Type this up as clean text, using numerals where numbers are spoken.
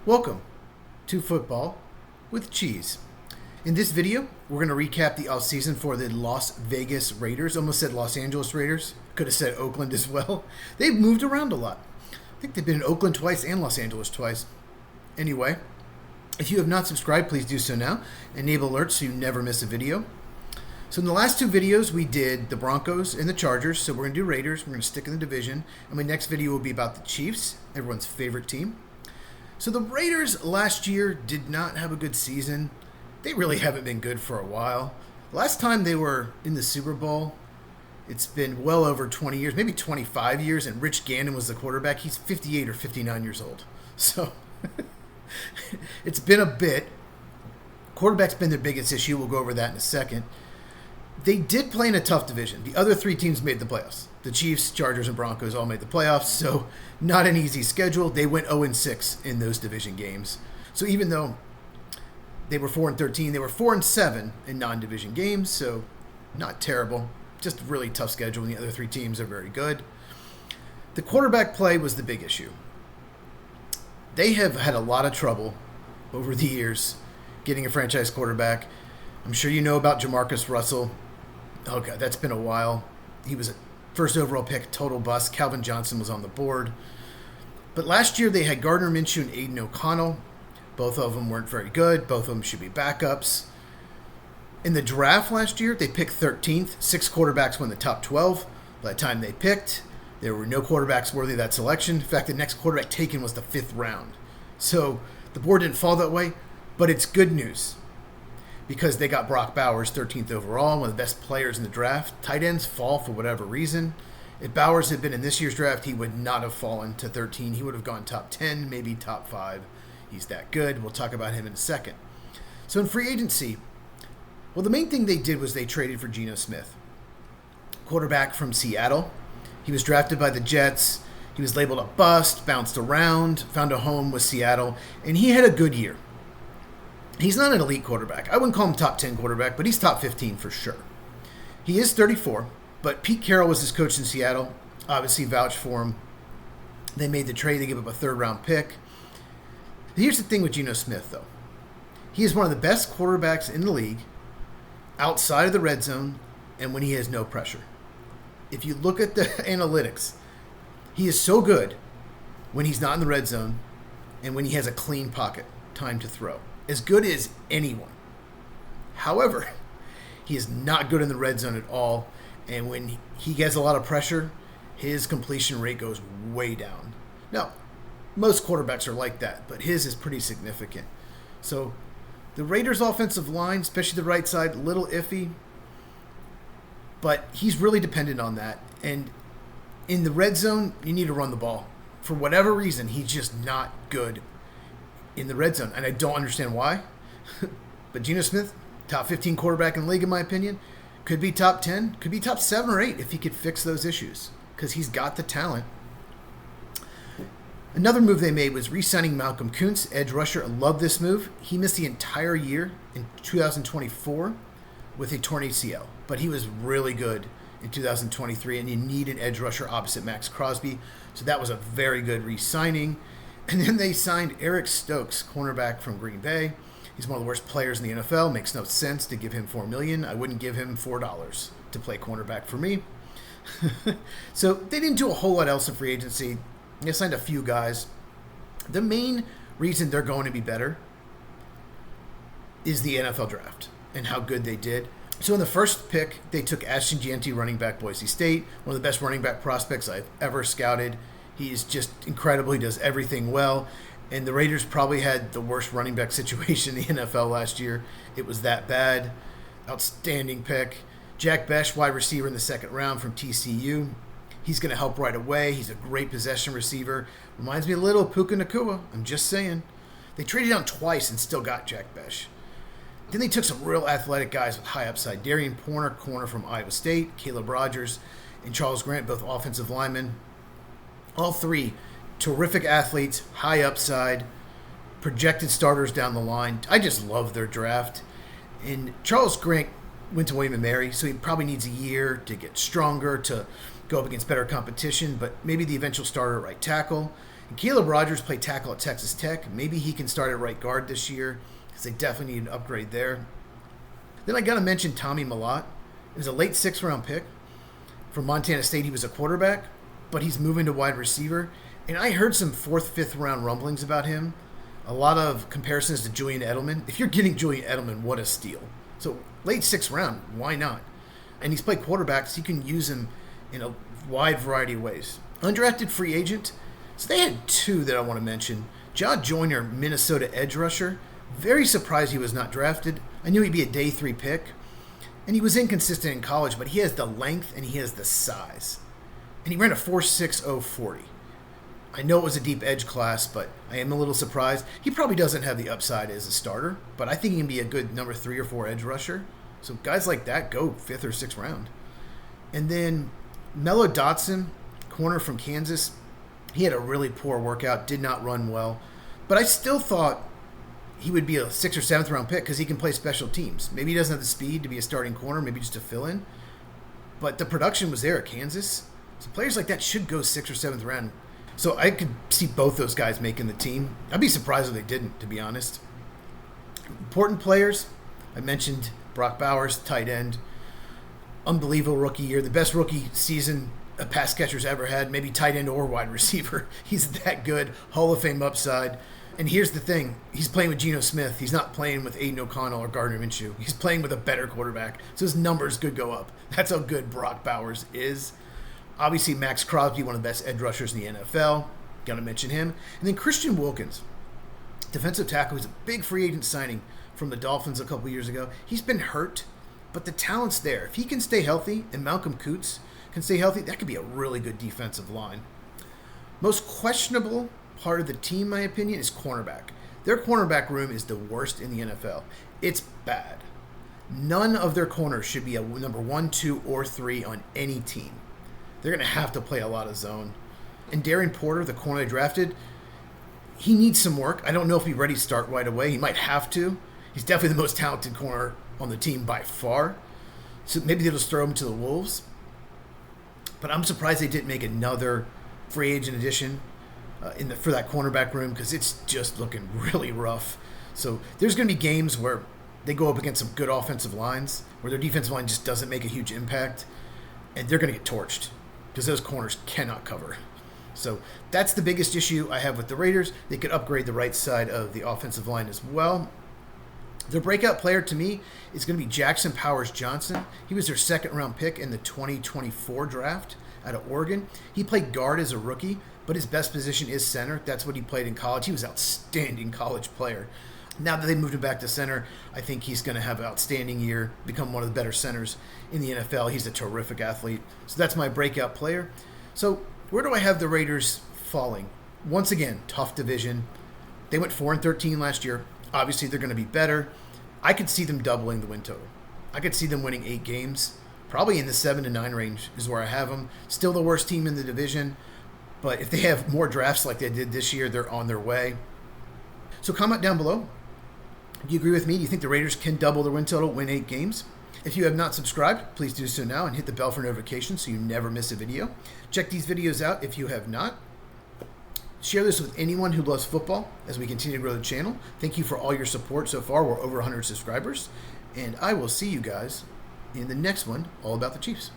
Welcome to Football with Cheese. In this video, we're going to recap the offseason for the Las Vegas Raiders. Almost said Los Angeles Raiders. Could have said Oakland as well. They've moved around a lot. I think they've been in Oakland twice and Los Angeles twice. Anyway, if you have not subscribed, please do so now. Enable alerts so you never miss a video. So in the last two videos, we did the Broncos and the Chargers. So we're going to do Raiders. We're going to stick in the division. And my next video will be about the Chiefs, everyone's favorite team. So the Raiders last year did not have a good season. They really haven't been good for a while. Last time they were in the Super Bowl, it's been well over 20 years, maybe 25 years, and Rich Gannon was the quarterback. He's 58 or 59 years old. So it's been a bit. Quarterback's been their biggest issue. We'll go over that in a second. They did play in a tough division. The other three teams made the playoffs. The Chiefs, Chargers, and Broncos all made the playoffs, so not an easy schedule. They went 0-6 in those division games. So even though they were 4-13, they were 4-7 in non-division games, so not terrible. Just a really tough schedule, and the other three teams are very good. The quarterback play was the big issue. They have had a lot of trouble over the years getting a franchise quarterback. I'm sure you know about Jamarcus Russell. Oh, God, that's been a while. He was a first overall pick, total bust. Calvin Johnson was on the board. But last year they had Gardner Minshew and Aiden O'Connell. Both of them weren't very good. Both of them should be backups. In the draft last year, they picked 13th. 6 quarterbacks won the top 12. By the time they picked, there were no quarterbacks worthy of that selection. In fact, the next quarterback taken was the 5th round. So the board didn't fall that way, but it's good news, because they got Brock Bowers 13th overall, one of the best players in the draft. Tight ends fall for whatever reason. If Bowers had been in this year's draft, he would not have fallen to 13. He would have gone top 10, maybe top 5. He's that good. We'll talk about him in a second. So in free agency, well, the main thing they did was they traded for Geno Smith, quarterback from Seattle. He was drafted by the Jets. He was labeled a bust, bounced around, found a home with Seattle, and he had a good year. He's not an elite quarterback. I wouldn't call him top 10 quarterback, but he's top 15 for sure. He is 34, but Pete Carroll was his coach in Seattle, obviously vouched for him. They made the trade. They gave up a 3rd-round pick. Here's the thing with Geno Smith, though. He is one of the best quarterbacks in the league outside of the red zone and when he has no pressure. If you look at the analytics, he is so good when he's not in the red zone and when he has a clean pocket, time to throw. As good as anyone. However, he is not good in the red zone at all, and when he gets a lot of pressure, his completion rate goes way down. Now, most quarterbacks are like that, but his is pretty significant. So the Raiders' offensive line, especially the right side, a little iffy, but he's really dependent on that. And in the red zone, you need to run the ball. For whatever reason, he's just not good in the red zone, and I don't understand why. But Geno Smith, top 15 quarterback in the league, in my opinion, could be top 10, could be top 7 or 8 if he could fix those issues, because he's got the talent. Another move they made was re-signing Malcolm Kuntz, edge rusher. I love this move. He missed the entire year in 2024 with a torn ACL, but he was really good in 2023, and you need an edge rusher opposite Max Crosby, so that was a very good re-signing. And then they signed Eric Stokes, cornerback from Green Bay. He's one of the worst players in the NFL. Makes no sense to give him $4 million. I wouldn't give him $4 to play cornerback for me. So they didn't do a whole lot else in free agency. They signed a few guys. The main reason they're going to be better is the NFL draft and how good they did. So in the first pick, they took Ashton Jeanty, running back, Boise State, one of the best running back prospects I've ever scouted. He's just incredible. He does everything well. And the Raiders probably had the worst running back situation in the NFL last year. It was that bad. Outstanding pick. Jack Besh, wide receiver in the 2nd round from TCU. He's going to help right away. He's a great possession receiver. Reminds me a little of Puka Nacua. I'm just saying. They traded down twice and still got Jack Besh. Then they took some real athletic guys with high upside. Darian Porter, corner from Iowa State. Caleb Rogers and Charles Grant, both offensive linemen. All 3 terrific athletes, high upside, projected starters down the line. I just love their draft. And Charles Grant went to William & Mary, so he probably needs a year to get stronger, to go up against better competition, but maybe the eventual starter at right tackle. And Caleb Rogers played tackle at Texas Tech. Maybe he can start at right guard this year because they definitely need an upgrade there. Then I got to mention Tommy Mellott. He was a late 6th-round pick from Montana State. He was a quarterback, but he's moving to wide receiver. And I heard some 4th, 5th-round rumblings about him. A lot of comparisons to Julian Edelman. If you're getting Julian Edelman, what a steal. So late 6th round, why not? And he's played quarterback, so you can use him in a wide variety of ways. Undrafted free agent. So they had 2 that I want to mention. Ja Joyner, Minnesota edge rusher. Very surprised he was not drafted. I knew he'd be a day 3 pick. And he was inconsistent in college, but he has the length and he has the size. And he ran a 4.60 40. I know it was a deep edge class, but I am a little surprised. He probably doesn't have the upside as a starter, but I think he can be a good number 3 or 4 edge rusher. So guys like that go 5th or 6th round. And then Mello Dotson, corner from Kansas, he had a really poor workout, did not run well. But I still thought he would be a 6th or 7th round pick because he can play special teams. Maybe he doesn't have the speed to be a starting corner, maybe just to fill in. But the production was there at Kansas. So players like that should go 6th or 7th round. So I could see both those guys making the team. I'd be surprised if they didn't, to be honest. Important players. I mentioned Brock Bowers, tight end. Unbelievable rookie year. The best rookie season a pass catcher's ever had. Maybe tight end or wide receiver. He's that good. Hall of Fame upside. And here's the thing. He's playing with Geno Smith. He's not playing with Aiden O'Connell or Gardner Minshew. He's playing with a better quarterback. So his numbers could go up. That's how good Brock Bowers is. Obviously, Max Crosby, one of the best edge rushers in the NFL. Got to mention him. And then Christian Wilkins, defensive tackle, who's a big free agent signing from the Dolphins a couple years ago. He's been hurt, but the talent's there. If he can stay healthy and Malcolm Coots can stay healthy, that could be a really good defensive line. Most questionable part of the team, in my opinion, is cornerback. Their cornerback room is the worst in the NFL. It's bad. None of their corners should be a number 1, 2, or 3 on any team. They're going to have to play a lot of zone. And Darren Porter, the corner they drafted, he needs some work. I don't know if he's ready to start right away. He might have to. He's definitely the most talented corner on the team by far. So maybe they'll just throw him to the Wolves. But I'm surprised they didn't make another free agent addition for that cornerback room because it's just looking really rough. So there's going to be games where they go up against some good offensive lines where their defensive line just doesn't make a huge impact, and they're going to get torched because those corners cannot cover. So that's the biggest issue I have with the Raiders. They could upgrade the right side of the offensive line as well. Their breakout player to me is going to be Jackson Powers Johnson. He was their 2nd-round pick in the 2024 draft out of Oregon. He played guard as a rookie, but his best position is center. That's what he played in college. He was an outstanding college player. Now that they moved him back to center, I think he's going to have an outstanding year, become one of the better centers in the NFL. He's a terrific athlete. So that's my breakout player. So where do I have the Raiders falling? Once again, tough division. They went 4-13 last year. Obviously, they're going to be better. I could see them doubling the win total. I could see them winning 8 games. Probably in the 7-9 range is where I have them. Still the worst team in the division. But if they have more drafts like they did this year, they're on their way. So comment down below. Do you agree with me? Do you think the Raiders can double their win total, win 8 games? If you have not subscribed, please do so now and hit the bell for notifications so you never miss a video. Check these videos out if you have not. Share this with anyone who loves football as we continue to grow the channel. Thank you for all your support so far. We're over 100 subscribers. And I will see you guys in the next one, all about the Chiefs.